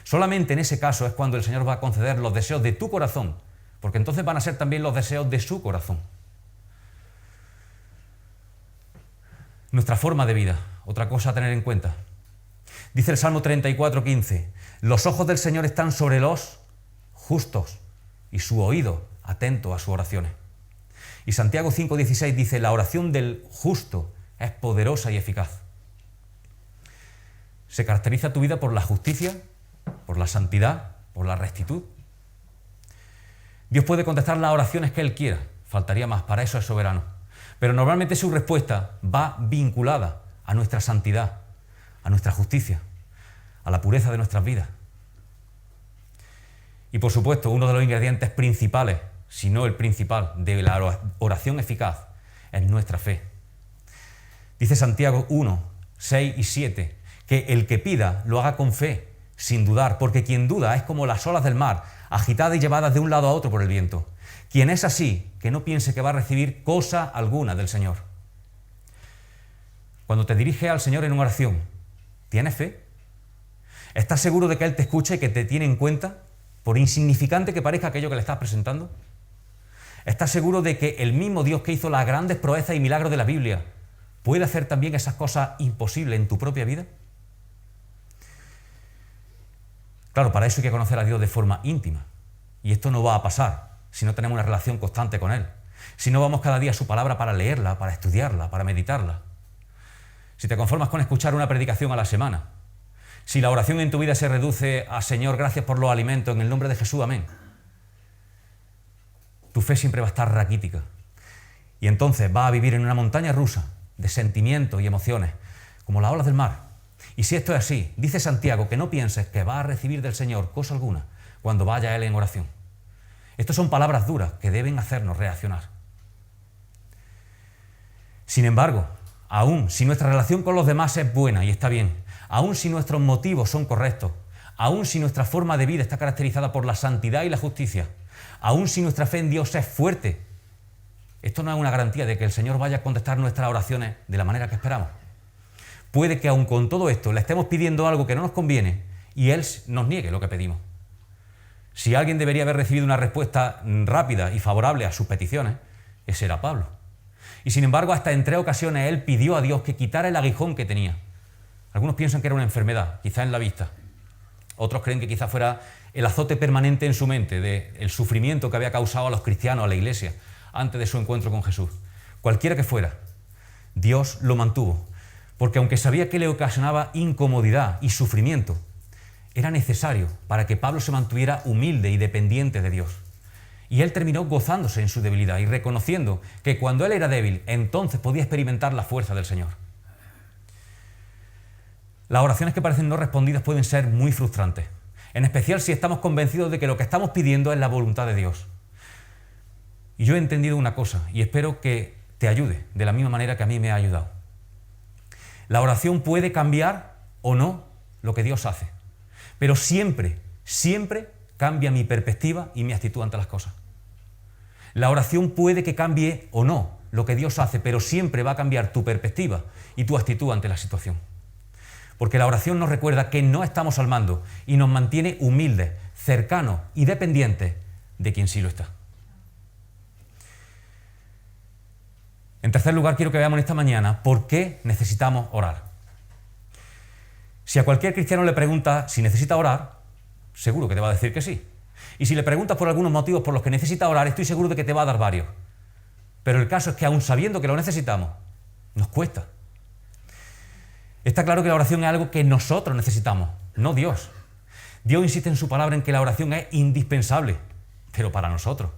Solamente en ese caso es cuando el Señor va a conceder los deseos de tu corazón, porque entonces van a ser también los deseos de su corazón. Nuestra forma de vida, otra cosa a tener en cuenta. Dice el Salmo 34:15, los ojos del Señor están sobre los justos y su oído atento a sus oraciones. Y Santiago 5:16 dice, la oración del justo es poderosa y eficaz. ¿Se caracteriza tu vida por la justicia, por la santidad, por la rectitud? Dios puede contestar las oraciones que Él quiera, faltaría más, para eso es soberano. Pero normalmente su respuesta va vinculada a nuestra santidad, a nuestra justicia, a la pureza de nuestras vidas. Y por supuesto, uno de los ingredientes principales, si no el principal, de la oración eficaz es nuestra fe. Dice Santiago 1:6-7, que el que pida lo haga con fe, sin dudar, porque quien duda es como las olas del mar, agitadas y llevadas de un lado a otro por el viento. Quien es así, que no piense que va a recibir cosa alguna del Señor. Cuando te diriges al Señor en una oración, ¿tienes fe? ¿Estás seguro de que Él te escucha y que te tiene en cuenta, por insignificante que parezca aquello que le estás presentando? ¿Estás seguro de que el mismo Dios que hizo las grandes proezas y milagros de la Biblia puede hacer también esas cosas imposibles en tu propia vida? Claro, para eso hay que conocer a Dios de forma íntima. Y esto no va a pasar si no tenemos una relación constante con Él. Si no vamos cada día a su palabra para leerla, para estudiarla, para meditarla. Si te conformas con escuchar una predicación a la semana. Si la oración en tu vida se reduce a Señor, gracias por los alimentos, en el nombre de Jesús, amén. Tu fe siempre va a estar raquítica. Y entonces vas a vivir en una montaña rusa de sentimientos y emociones, como las olas del mar. Y si esto es así, dice Santiago que no pienses que vas a recibir del Señor cosa alguna cuando vaya a Él en oración. Estas son palabras duras que deben hacernos reaccionar. Sin embargo, aún si nuestra relación con los demás es buena y está bien, aún si nuestros motivos son correctos, aún si nuestra forma de vida está caracterizada por la santidad y la justicia, aún si nuestra fe en Dios es fuerte, esto no es una garantía de que el Señor vaya a contestar nuestras oraciones de la manera que esperamos. Puede que aun con todo esto le estemos pidiendo algo que no nos conviene y Él nos niegue lo que pedimos. Si alguien debería haber recibido una respuesta rápida y favorable a sus peticiones, ese era Pablo. Y sin embargo, hasta en 3 ocasiones él pidió a Dios que quitara el aguijón que tenía. Algunos piensan que era una enfermedad, quizá en la vista. Otros creen que quizá fuera el azote permanente en su mente del sufrimiento que había causado a los cristianos, a la iglesia, antes de su encuentro con Jesús. Cualquiera que fuera, Dios lo mantuvo, porque aunque sabía que le ocasionaba incomodidad y sufrimiento, era necesario para que Pablo se mantuviera humilde y dependiente de Dios. Y él terminó gozándose en su debilidad y reconociendo que cuando él era débil, entonces podía experimentar la fuerza del Señor. Las oraciones que parecen no respondidas pueden ser muy frustrantes, en especial si estamos convencidos de que lo que estamos pidiendo es la voluntad de Dios. Y yo he entendido una cosa, y espero que te ayude de la misma manera que a mí me ha ayudado. La oración puede cambiar o no lo que Dios hace, pero siempre, siempre cambia mi perspectiva y mi actitud ante las cosas. La oración puede que cambie o no lo que Dios hace, pero siempre va a cambiar tu perspectiva y tu actitud ante la situación. Porque la oración nos recuerda que no estamos al mando y nos mantiene humildes, cercanos y dependientes de quien sí lo está. En tercer lugar, quiero que veamos esta mañana por qué necesitamos orar. Si a cualquier cristiano le preguntas si necesita orar, seguro que te va a decir que sí. Y si le preguntas por algunos motivos por los que necesita orar, estoy seguro de que te va a dar varios. Pero el caso es que aun sabiendo que lo necesitamos, nos cuesta. Está claro que la oración es algo que nosotros necesitamos, no Dios. Dios insiste en su palabra en que la oración es indispensable, pero para nosotros.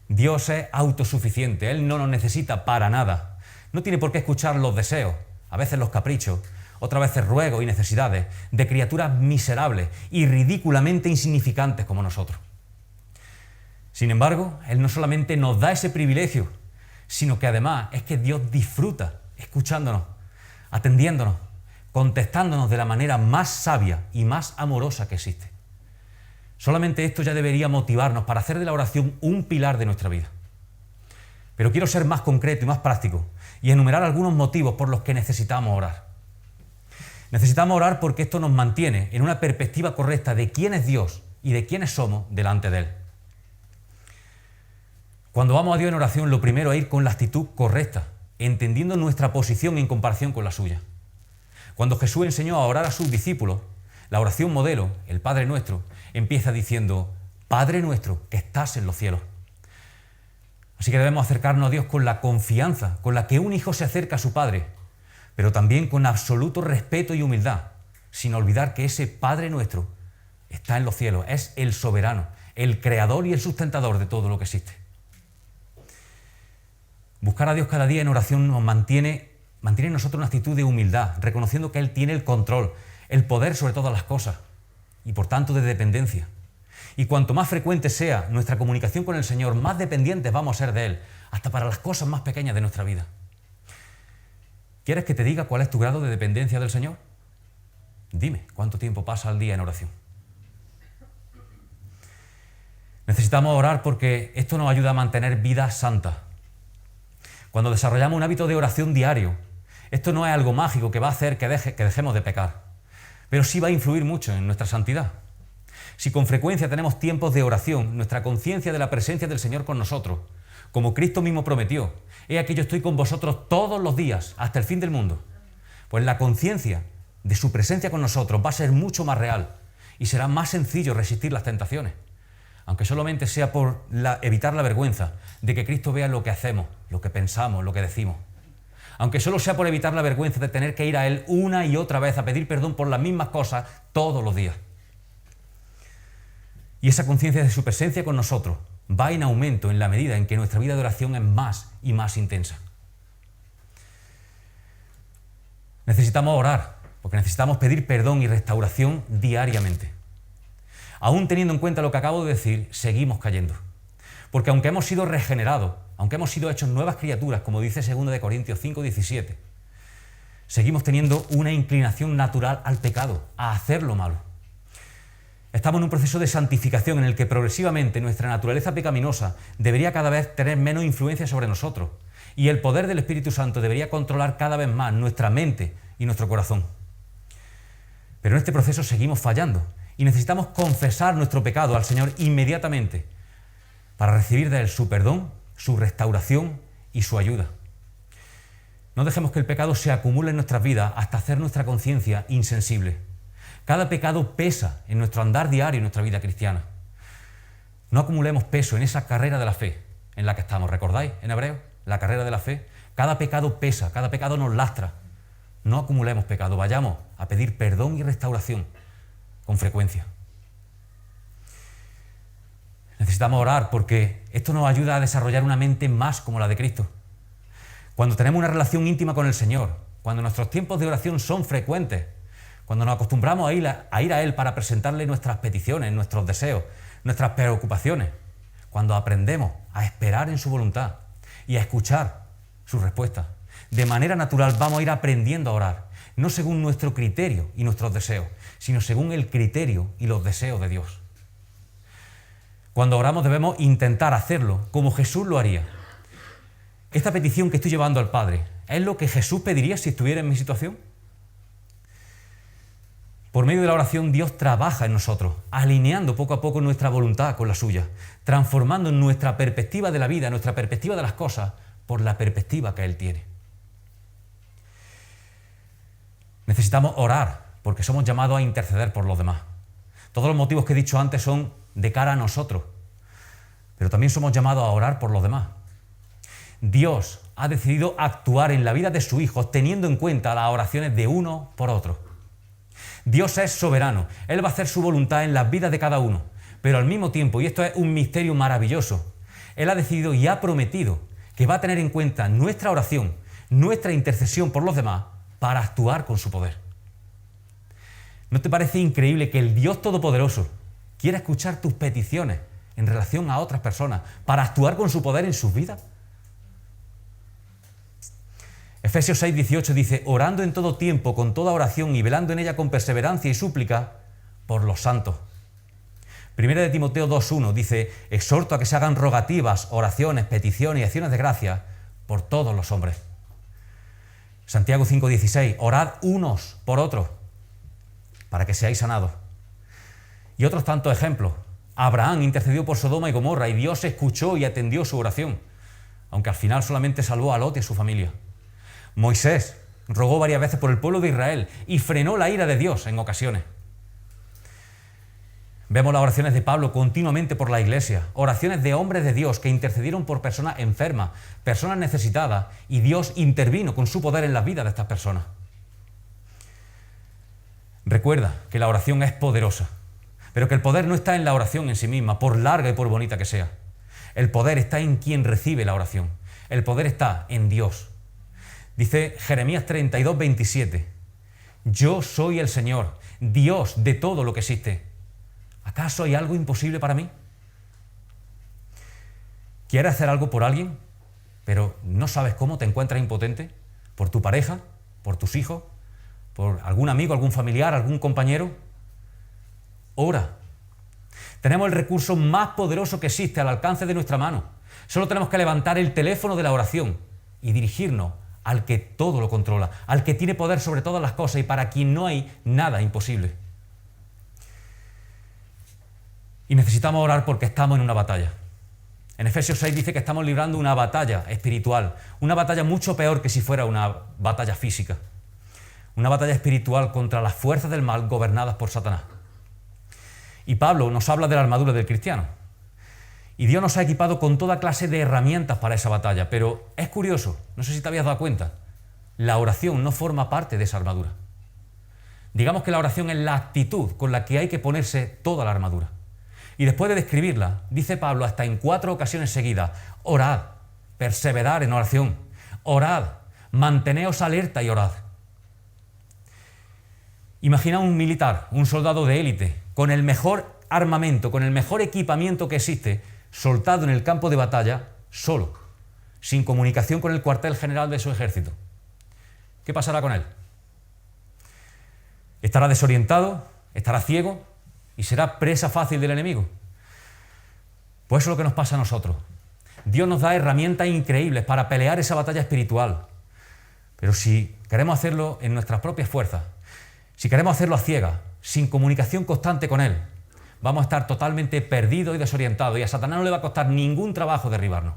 Dios es autosuficiente, Él no nos necesita para nada. No tiene por qué escuchar los deseos, a veces los caprichos, otras veces ruegos y necesidades de criaturas miserables y ridículamente insignificantes como nosotros. Sin embargo, Él no solamente nos da ese privilegio, sino que además es que Dios disfruta escuchándonos, atendiéndonos, contestándonos de la manera más sabia y más amorosa que existe. Solamente esto ya debería motivarnos para hacer de la oración un pilar de nuestra vida. Pero quiero ser más concreto y más práctico y enumerar algunos motivos por los que necesitamos orar. Necesitamos orar porque esto nos mantiene en una perspectiva correcta de quién es Dios y de quiénes somos delante de Él. Cuando vamos a Dios en oración, lo primero es ir con la actitud correcta, entendiendo nuestra posición en comparación con la suya. Cuando Jesús enseñó a orar a sus discípulos, la oración modelo, el Padre Nuestro, empieza diciendo: Padre nuestro que estás en los cielos. Así que debemos acercarnos a Dios con la confianza con la que un hijo se acerca a su Padre, pero también con absoluto respeto y humildad, sin olvidar que ese Padre Nuestro está en los cielos, es el soberano, el creador y el sustentador de todo lo que existe. Buscar a Dios cada día en oración nos mantiene en nosotros una actitud de humildad, reconociendo que Él tiene el control, el poder sobre todas las cosas y por tanto de dependencia. Y cuanto más frecuente sea nuestra comunicación con el Señor, más dependientes vamos a ser de Él, hasta para las cosas más pequeñas de nuestra vida. ¿Quieres que te diga cuál es tu grado de dependencia del Señor? Dime, ¿cuánto tiempo pasa al día en oración? Necesitamos orar porque esto nos ayuda a mantener vidas santas. Cuando desarrollamos un hábito de oración diario, esto no es algo mágico que va a hacer que dejemos de pecar, pero sí va a influir mucho en nuestra santidad. Si con frecuencia tenemos tiempos de oración, nuestra conciencia de la presencia del Señor con nosotros, como Cristo mismo prometió, he aquí yo estoy con vosotros todos los días, hasta el fin del mundo, pues la conciencia de su presencia con nosotros va a ser mucho más real y será más sencillo resistir las tentaciones, aunque solamente sea por evitar la vergüenza de que Cristo vea lo que hacemos, lo que pensamos, lo que decimos. Aunque solo sea por evitar la vergüenza de tener que ir a Él una y otra vez a pedir perdón por las mismas cosas todos los días. Y esa conciencia de su presencia con nosotros va en aumento en la medida en que nuestra vida de oración es más y más intensa. Necesitamos orar, porque necesitamos pedir perdón y restauración diariamente. Aún teniendo en cuenta lo que acabo de decir, seguimos cayendo. Porque aunque hemos sido regenerados, aunque hemos sido hechos nuevas criaturas, como dice 2 Corintios 5:17, seguimos teniendo una inclinación natural al pecado, a hacer lo malo. Estamos en un proceso de santificación en el que progresivamente nuestra naturaleza pecaminosa debería cada vez tener menos influencia sobre nosotros y el poder del Espíritu Santo debería controlar cada vez más nuestra mente y nuestro corazón. Pero en este proceso seguimos fallando y necesitamos confesar nuestro pecado al Señor inmediatamente para recibir de Él su perdón, su restauración y su ayuda. No dejemos que el pecado se acumule en nuestras vidas hasta hacer nuestra conciencia insensible. Cada pecado pesa en nuestro andar diario y en nuestra vida cristiana. No acumulemos peso en esa carrera de la fe en la que estamos. ¿Recordáis en hebreo? La carrera de la fe. Cada pecado pesa, cada pecado nos lastra. No acumulemos pecado, vayamos a pedir perdón y restauración con frecuencia. Necesitamos orar porque esto nos ayuda a desarrollar una mente más como la de Cristo. Cuando tenemos una relación íntima con el Señor, cuando nuestros tiempos de oración son frecuentes, cuando nos acostumbramos a ir a Él para presentarle nuestras peticiones, nuestros deseos, nuestras preocupaciones, cuando aprendemos a esperar en su voluntad y a escuchar sus respuestas, de manera natural vamos a ir aprendiendo a orar, no según nuestro criterio y nuestros deseos, sino según el criterio y los deseos de Dios. Cuando oramos debemos intentar hacerlo como Jesús lo haría. Esta petición que estoy llevando al Padre, ¿es lo que Jesús pediría si estuviera en mi situación? Por medio de la oración Dios trabaja en nosotros, alineando poco a poco nuestra voluntad con la suya, transformando nuestra perspectiva de la vida, nuestra perspectiva de las cosas, por la perspectiva que Él tiene. Necesitamos orar, porque somos llamados a interceder por los demás. Todos los motivos que he dicho antes son de cara a nosotros, pero también somos llamados a orar por los demás. Dios ha decidido actuar en la vida de sus hijos teniendo en cuenta las oraciones de uno por otro. Dios es soberano, Él va a hacer su voluntad en las vidas de cada uno, pero al mismo tiempo, y esto es un misterio maravilloso, Él ha decidido y ha prometido que va a tener en cuenta nuestra oración, nuestra intercesión por los demás, para actuar con su poder. ¿No te parece increíble que el Dios Todopoderoso quiera escuchar tus peticiones en relación a otras personas para actuar con su poder en sus vidas? Efesios 6:18 dice, orando en todo tiempo, con toda oración y velando en ella con perseverancia y súplica por los santos. Primera de Timoteo 2:1 dice, exhorto a que se hagan rogativas, oraciones, peticiones y acciones de gracia por todos los hombres. Santiago 5:16, orad unos por otros para que seáis sanados. Y otros tantos ejemplos. Abraham intercedió por Sodoma y Gomorra y Dios escuchó y atendió su oración, aunque al final solamente salvó a Lot y a su familia. Moisés rogó varias veces por el pueblo de Israel y frenó la ira de Dios en ocasiones. Vemos las oraciones de Pablo continuamente por la iglesia, oraciones de hombres de Dios que intercedieron por personas enfermas, personas necesitadas, y Dios intervino con su poder en las vidas de estas personas. Recuerda que la oración es poderosa, pero que el poder no está en la oración en sí misma, por larga y por bonita que sea. El poder está en quien recibe la oración. El poder está en Dios. Dice Jeremías 32:27, yo soy el Señor, Dios de todo lo que existe. ¿Acaso hay algo imposible para mí? ¿Quieres hacer algo por alguien, pero no sabes cómo? ¿Te encuentras impotente? ¿Por tu pareja? ¿Por tus hijos? ¿Por algún amigo, algún familiar, algún compañero? Ora. Tenemos el recurso más poderoso que existe al alcance de nuestra mano. Solo tenemos que levantar el teléfono de la oración y dirigirnos al que todo lo controla, al que tiene poder sobre todas las cosas y para quien no hay nada imposible. Y necesitamos orar porque estamos en una batalla. En Efesios 6 dice que estamos librando una batalla espiritual, una batalla mucho peor que si fuera una batalla física. Una batalla espiritual contra las fuerzas del mal gobernadas por Satanás. Y Pablo nos habla de la armadura del cristiano. Y Dios nos ha equipado con toda clase de herramientas para esa batalla, pero es curioso, no sé si te habías dado cuenta, la oración no forma parte de esa armadura. Digamos que la oración es la actitud con la que hay que ponerse toda la armadura. Y después de describirla, dice Pablo hasta en 4 ocasiones seguidas, orad, perseverad en oración, orad, manteneos alerta y orad. Imagina un militar, un soldado de élite, con el mejor armamento, con el mejor equipamiento que existe, soltado en el campo de batalla, solo, sin comunicación con el cuartel general de su ejército. ¿Qué pasará con él? ¿Estará desorientado? ¿Estará ciego? ¿Y será presa fácil del enemigo? Pues eso es lo que nos pasa a nosotros. Dios nos da herramientas increíbles para pelear esa batalla espiritual. Pero si queremos hacerlo en nuestras propias fuerzas, si queremos hacerlo a ciegas, sin comunicación constante con Él, vamos a estar totalmente perdidos y desorientados y a Satanás no le va a costar ningún trabajo derribarnos.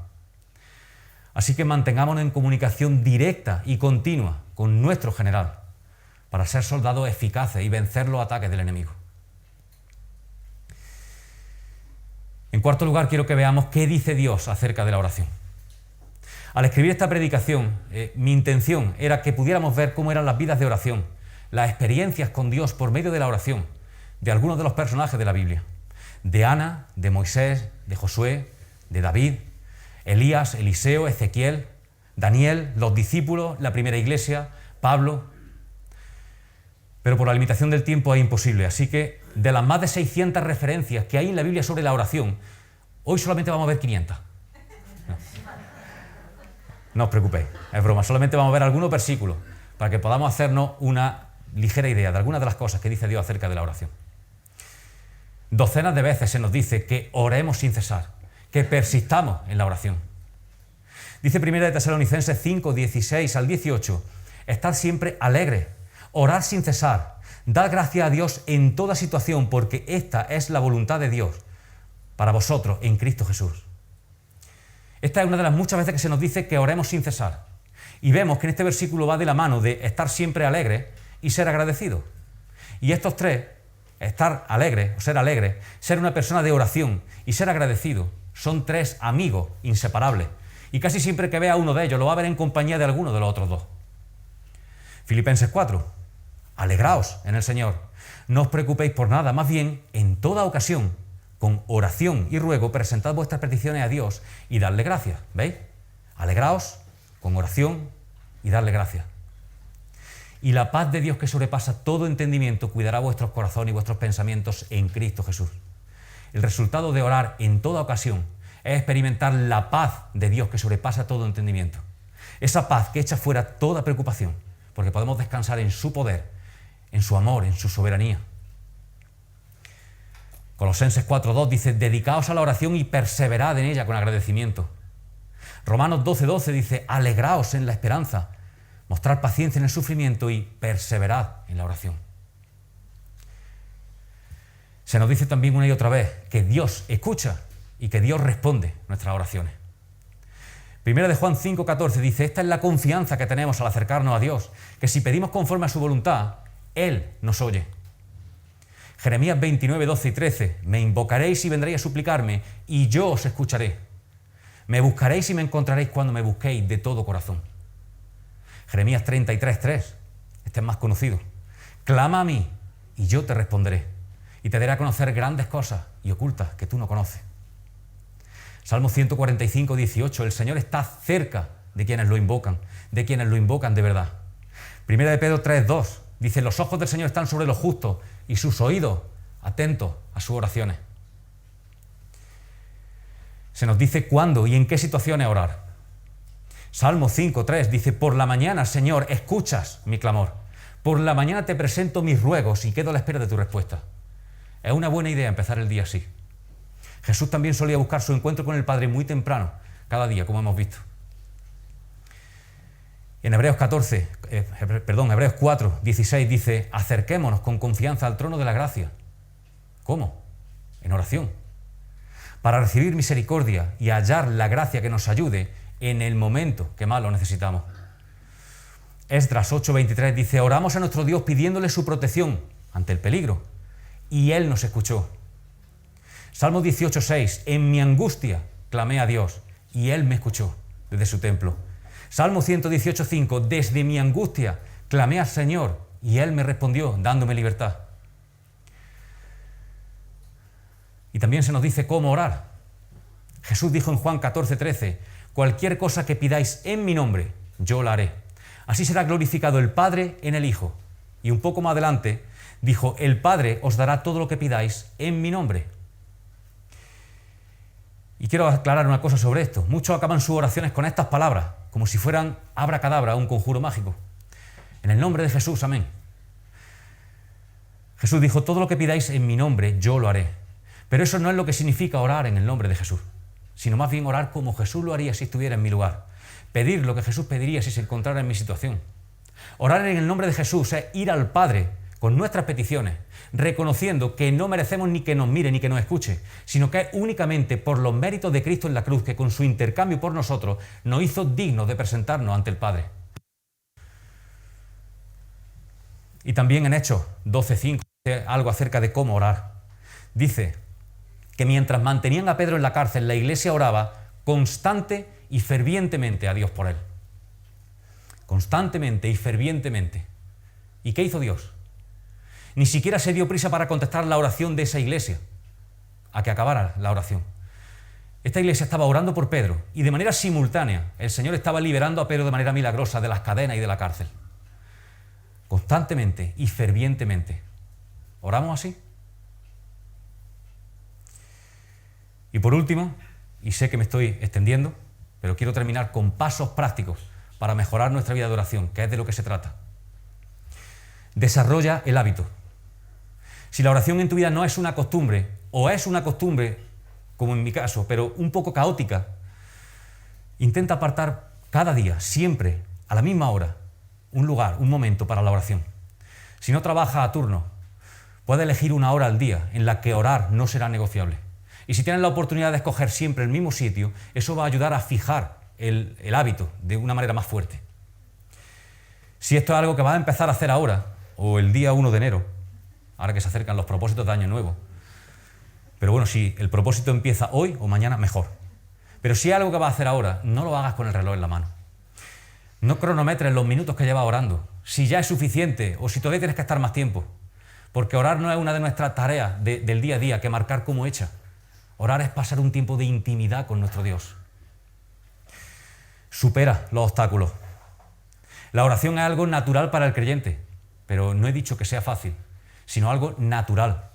Así que mantengámonos en comunicación directa y continua con nuestro general para ser soldados eficaces y vencer los ataques del enemigo. En cuarto lugar, quiero que veamos qué dice Dios acerca de la oración. Al escribir esta predicación, mi intención era que pudiéramos ver cómo eran las vidas de oración, las experiencias con Dios por medio de la oración de algunos de los personajes de la Biblia. De Ana, de Moisés, de Josué, de David, Elías, Eliseo, Ezequiel, Daniel, los discípulos, la primera iglesia, Pablo. Pero por la limitación del tiempo es imposible, así que de las más de 600 referencias que hay en la Biblia sobre la oración, hoy solamente vamos a ver 500. No os preocupéis, es broma, solamente vamos a ver algunos versículos para que podamos hacernos una ligera idea de algunas de las cosas que dice Dios acerca de la oración. Docenas de veces se nos dice que oremos sin cesar, que persistamos en la oración. Dice 1 de Tesalonicenses 5, 16 al 18, estad siempre alegres, orad sin cesar, dad gracias a Dios en toda situación, porque esta es la voluntad de Dios para vosotros en Cristo Jesús. Esta es una de las muchas veces que se nos dice que oremos sin cesar. Y vemos que en este versículo va de la mano de estar siempre alegres y ser agradecidos. Y estos tres, estar alegre o ser una persona de oración y ser agradecido, son tres amigos inseparables. Y casi siempre que vea a uno de ellos, lo va a ver en compañía de alguno de los otros dos. Filipenses 4. Alegraos en el Señor. No os preocupéis por nada, más bien, en toda ocasión, con oración y ruego, presentad vuestras peticiones a Dios y dadle gracias. ¿Veis? Alegraos con oración y darle gracias. Y la paz de Dios que sobrepasa todo entendimiento cuidará vuestros corazones y vuestros pensamientos en Cristo Jesús. El resultado de orar en toda ocasión es experimentar la paz de Dios que sobrepasa todo entendimiento. Esa paz que echa fuera toda preocupación, porque podemos descansar en su poder, en su amor, en su soberanía. Colosenses 4.2 dice, dedicaos a la oración y perseverad en ella con agradecimiento. Romanos 12.12 dice, alegraos en la esperanza, mostrad paciencia en el sufrimiento y perseverad en la oración. Se nos dice también una y otra vez que Dios escucha y que Dios responde nuestras oraciones. Primera de Juan 5.14 dice, esta es la confianza que tenemos al acercarnos a Dios, que si pedimos conforme a su voluntad, Él nos oye. Jeremías 29.12 y 13, me invocaréis y vendréis a suplicarme, y yo os escucharé. Me buscaréis y me encontraréis cuando me busquéis de todo corazón. Jeremías 33.3, este es más conocido. Clama a mí y yo te responderé, y te daré a conocer grandes cosas y ocultas que tú no conoces. Salmo 145.18, el Señor está cerca de quienes lo invocan de verdad. Primera de Pedro 3.2, dice, los ojos del Señor están sobre los justos y sus oídos atentos a sus oraciones. Se nos dice cuándo y en qué situaciones orar. Salmo 5.3 dice, por la mañana, Señor, escuchas mi clamor. Por la mañana te presento mis ruegos y quedo a la espera de tu respuesta. Es una buena idea empezar el día así. Jesús también solía buscar su encuentro con el Padre muy temprano, cada día, como hemos visto. En Hebreos 4:16 dice, acerquémonos con confianza al trono de la gracia. ¿Cómo? En oración. Para recibir misericordia y hallar la gracia que nos ayude en el momento que más lo necesitamos. Esdras 8:23 dice, oramos a nuestro Dios pidiéndole su protección ante el peligro, y Él nos escuchó. Salmo 18:6, en mi angustia clamé a Dios, y Él me escuchó desde su templo. Salmo 118:5, desde mi angustia clamé al Señor, y Él me respondió, dándome libertad. Y también se nos dice cómo orar. Jesús dijo en Juan 14:13, cualquier cosa que pidáis en mi nombre, yo la haré. Así será glorificado el Padre en el Hijo. Y un poco más adelante dijo, el Padre os dará todo lo que pidáis en mi nombre. Y quiero aclarar una cosa sobre esto. Muchos acaban sus oraciones con estas palabras, como si fueran abracadabra, un conjuro mágico. En el nombre de Jesús, amén. Jesús dijo, todo lo que pidáis en mi nombre, yo lo haré. Pero eso no es lo que significa orar en el nombre de Jesús, sino más bien orar como Jesús lo haría si estuviera en mi lugar. Pedir lo que Jesús pediría si se encontrara en mi situación. Orar en el nombre de Jesús es ir al Padre con nuestras peticiones, reconociendo que no merecemos ni que nos mire ni que nos escuche, sino que es únicamente por los méritos de Cristo en la cruz que con su intercambio por nosotros nos hizo dignos de presentarnos ante el Padre. Y también en Hechos 12:5 dice algo acerca de cómo orar. Dice que mientras mantenían a Pedro en la cárcel, la iglesia oraba constante y fervientemente a Dios por él. Constantemente y fervientemente. ¿Y qué hizo Dios? Ni siquiera se dio prisa para contestar la oración de esa iglesia, a que acabara la oración. Esta iglesia estaba orando por Pedro y de manera simultánea el Señor estaba liberando a Pedro de manera milagrosa de las cadenas y de la cárcel. Constantemente y fervientemente. ¿Oramos así? Y por último, y sé que me estoy extendiendo, pero quiero terminar con pasos prácticos para mejorar nuestra vida de oración, que es de lo que se trata. Desarrolla el hábito. Si la oración en tu vida no es una costumbre, o es una costumbre, como en mi caso, pero un poco caótica, intenta apartar cada día, siempre, a la misma hora, un lugar, un momento para la oración. Si no trabajas a turno, puedes elegir una hora al día en la que orar no será negociable. Y si tienes la oportunidad de escoger siempre el mismo sitio, eso va a ayudar a fijar el hábito de una manera más fuerte. Si esto es algo que vas a empezar a hacer ahora, o el día 1 de enero, ahora que se acercan los propósitos de Año Nuevo, pero bueno, si el propósito empieza hoy o mañana, mejor. Pero si es algo que vas a hacer ahora, no lo hagas con el reloj en la mano. No cronometres los minutos que llevas orando, si ya es suficiente o si todavía tienes que estar más tiempo, porque orar no es una de nuestras tareas del día a día que marcar como hecha. Orar es pasar un tiempo de intimidad con nuestro Dios. Supera los obstáculos. La oración es algo natural para el creyente, pero no he dicho que sea fácil, sino algo natural.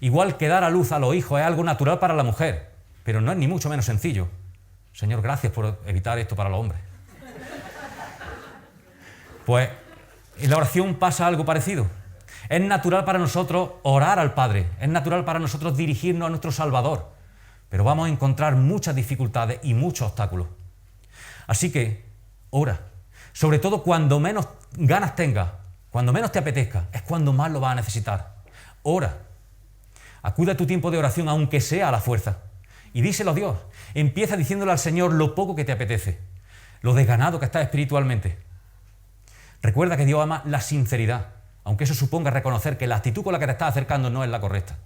Igual que dar a luz a los hijos es algo natural para la mujer, pero no es ni mucho menos sencillo. Señor, gracias por evitar esto para los hombres. Pues en la oración pasa algo parecido. Es natural para nosotros orar al Padre, es natural para nosotros dirigirnos a nuestro Salvador, pero vamos a encontrar muchas dificultades y muchos obstáculos. Así que, ora. Sobre todo cuando menos ganas tengas, cuando menos te apetezca, es cuando más lo vas a necesitar. Ora. Acude a tu tiempo de oración, aunque sea a la fuerza, y díselo a Dios. Empieza diciéndole al Señor lo poco que te apetece, lo desganado que estás espiritualmente. Recuerda que Dios ama la sinceridad, aunque eso suponga reconocer que la actitud con la que te estás acercando no es la correcta.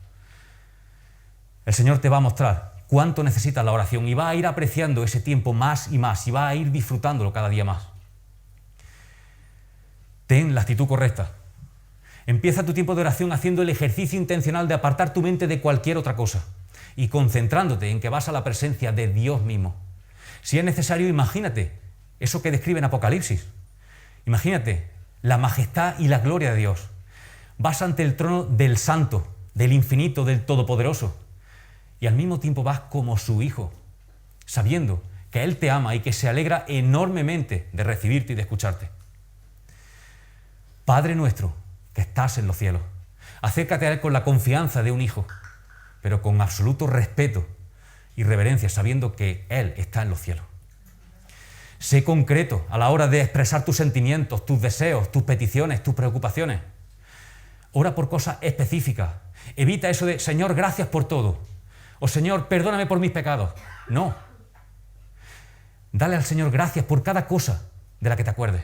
El Señor te va a mostrar cuánto necesitas la oración y va a ir apreciando ese tiempo más y más y va a ir disfrutándolo cada día más. Ten la actitud correcta. Empieza tu tiempo de oración haciendo el ejercicio intencional de apartar tu mente de cualquier otra cosa y concentrándote en que vas a la presencia de Dios mismo. Si es necesario, imagínate eso que describe en Apocalipsis. Imagínate la majestad y la gloria de Dios. Vas ante el trono del Santo, del Infinito, del Todopoderoso, y al mismo tiempo vas como su hijo, sabiendo que Él te ama y que se alegra enormemente de recibirte y de escucharte. Padre nuestro, que estás en los cielos, acércate a Él con la confianza de un hijo, pero con absoluto respeto y reverencia, sabiendo que Él está en los cielos. Sé concreto a la hora de expresar tus sentimientos, tus deseos, tus peticiones, tus preocupaciones. Ora por cosas específicas. Evita eso de, Señor, gracias por todo. O Señor, perdóname por mis pecados. No. Dale al Señor gracias por cada cosa de la que te acuerdes.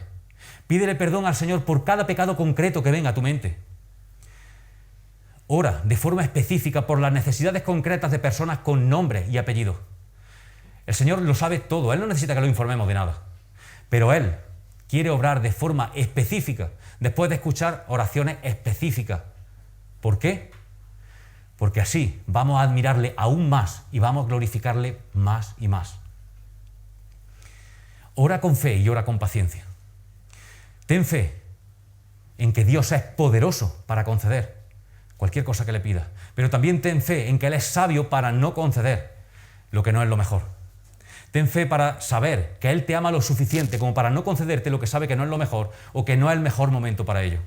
Pídele perdón al Señor por cada pecado concreto que venga a tu mente. Ora de forma específica por las necesidades concretas de personas con nombre y apellidos. El Señor lo sabe todo, Él no necesita que lo informemos de nada. Pero Él quiere obrar de forma específica después de escuchar oraciones específicas. ¿Por qué? Porque así vamos a admirarle aún más y vamos a glorificarle más y más. Ora con fe y ora con paciencia. Ten fe en que Dios es poderoso para conceder cualquier cosa que le pidas, pero también ten fe en que Él es sabio para no conceder lo que no es lo mejor. Ten fe para saber que Él te ama lo suficiente como para no concederte lo que sabe que no es lo mejor o que no es el mejor momento para ello.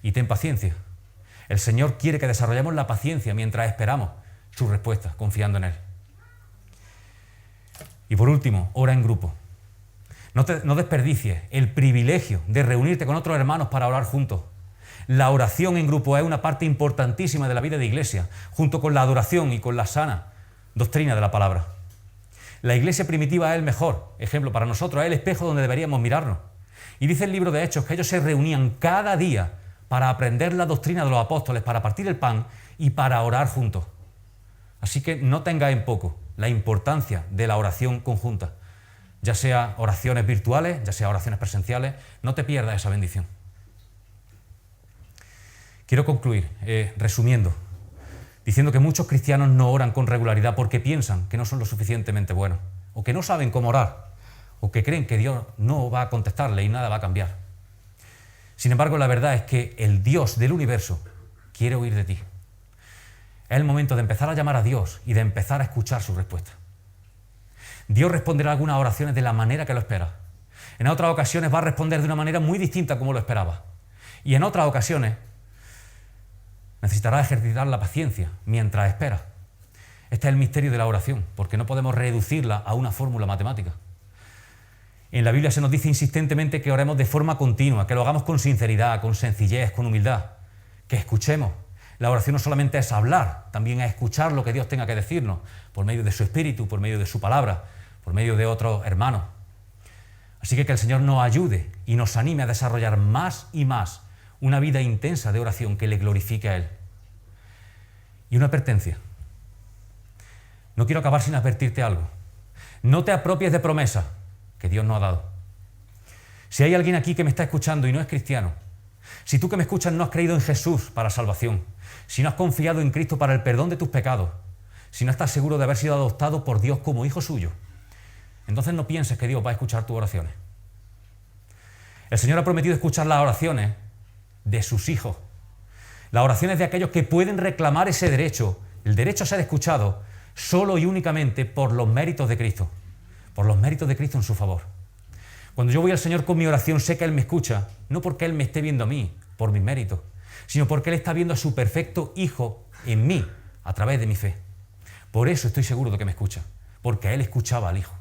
Y ten paciencia. El Señor quiere que desarrollemos la paciencia mientras esperamos su respuesta, confiando en Él. Y por último, ora en grupo. No desperdicies el privilegio de reunirte con otros hermanos para orar juntos. La oración en grupo es una parte importantísima de la vida de iglesia, junto con la adoración y con la sana doctrina de la palabra. La iglesia primitiva es el mejor ejemplo para nosotros, es el espejo donde deberíamos mirarnos. Y dice el libro de Hechos que ellos se reunían cada día para aprender la doctrina de los apóstoles, para partir el pan y para orar juntos. Así que no tengáis en poco la importancia de la oración conjunta, ya sea oraciones virtuales, ya sea oraciones presenciales, no te pierdas esa bendición. Quiero concluir resumiendo, diciendo que muchos cristianos no oran con regularidad porque piensan que no son lo suficientemente buenos, o que no saben cómo orar, o que creen que Dios no va a contestarle y nada va a cambiar. Sin embargo, la verdad es que el Dios del universo quiere oír de ti. Es el momento de empezar a llamar a Dios y de empezar a escuchar su respuesta. Dios responderá a algunas oraciones de la manera que lo esperas. En otras ocasiones va a responder de una manera muy distinta como lo esperabas. Y en otras ocasiones necesitarás ejercitar la paciencia mientras esperas. Este es el misterio de la oración, porque no podemos reducirla a una fórmula matemática. En la Biblia se nos dice insistentemente que oremos de forma continua, que lo hagamos con sinceridad, con sencillez, con humildad, que escuchemos. La oración no solamente es hablar, también es escuchar lo que Dios tenga que decirnos, por medio de su Espíritu, por medio de su palabra, por medio de otros hermanos. Así que el Señor nos ayude y nos anime a desarrollar más y más una vida intensa de oración que le glorifique a Él. Y una advertencia. No quiero acabar sin advertirte algo. No te apropies de promesas que Dios nos ha dado. Si hay alguien aquí que me está escuchando y no es cristiano, si tú que me escuchas no has creído en Jesús para salvación, si no has confiado en Cristo para el perdón de tus pecados, si no estás seguro de haber sido adoptado por Dios como hijo suyo, entonces no pienses que Dios va a escuchar tus oraciones. El Señor ha prometido escuchar las oraciones de sus hijos, las oraciones de aquellos que pueden reclamar ese derecho, el derecho a ser escuchado, solo y únicamente por los méritos de Cristo, por los méritos de Cristo en su favor. Cuando yo voy al Señor con mi oración, sé que Él me escucha, no porque Él me esté viendo a mí, por mis méritos, sino porque Él está viendo a su perfecto Hijo en mí, a través de mi fe. Por eso estoy seguro de que me escucha, porque Él escuchaba al Hijo.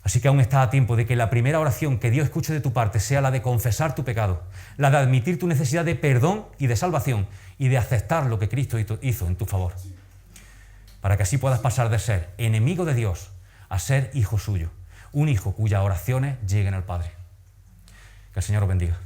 Así que aún está a tiempo de que la primera oración que Dios escuche de tu parte sea la de confesar tu pecado, la de admitir tu necesidad de perdón y de salvación y de aceptar lo que Cristo hizo en tu favor, para que así puedas pasar de ser enemigo de Dios a ser hijo suyo, un hijo cuyas oraciones lleguen al Padre. Que el Señor os bendiga.